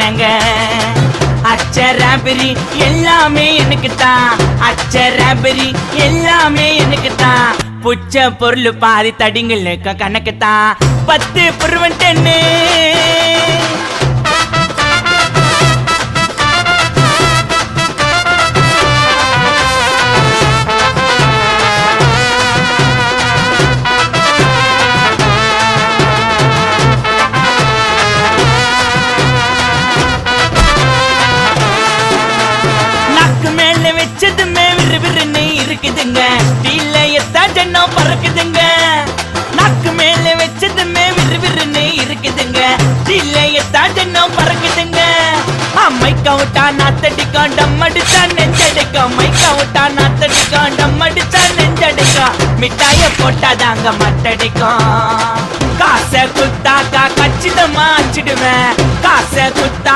என்னங்க அச்சராபரி எல்லாமே எனக்கு தான் அச்சராபரி எல்லாமே எனக்கு தான் புச்ச பொருள் பாதி தடிங்களுக்கு கணக்கு தான் 10 புருவன் 10 இருக்குதுங்க டீல எத்தா ஜன்னம் பறக்குதுங்க நாக்கு மேல வச்சதுமே விறுவிறுன்னு இருக்குதுங்க டீல எத்தா ஜன்னம் பறக்குதுங்க மைக்கா விட்டா நாத்தடிக்கும் டம் அடிச்சா நெஞ்சடிக்கும் மைக்கா விட்டா நாத்தடிக்கும் டம் அடிச்சா நெஞ்சடிக்கும் மிட்டாய போட்டாதாங்க மட்டடிக்கும் காசை குத்தாக்கா கச்சிதமா அச்சிடுவேன் காசை குத்தா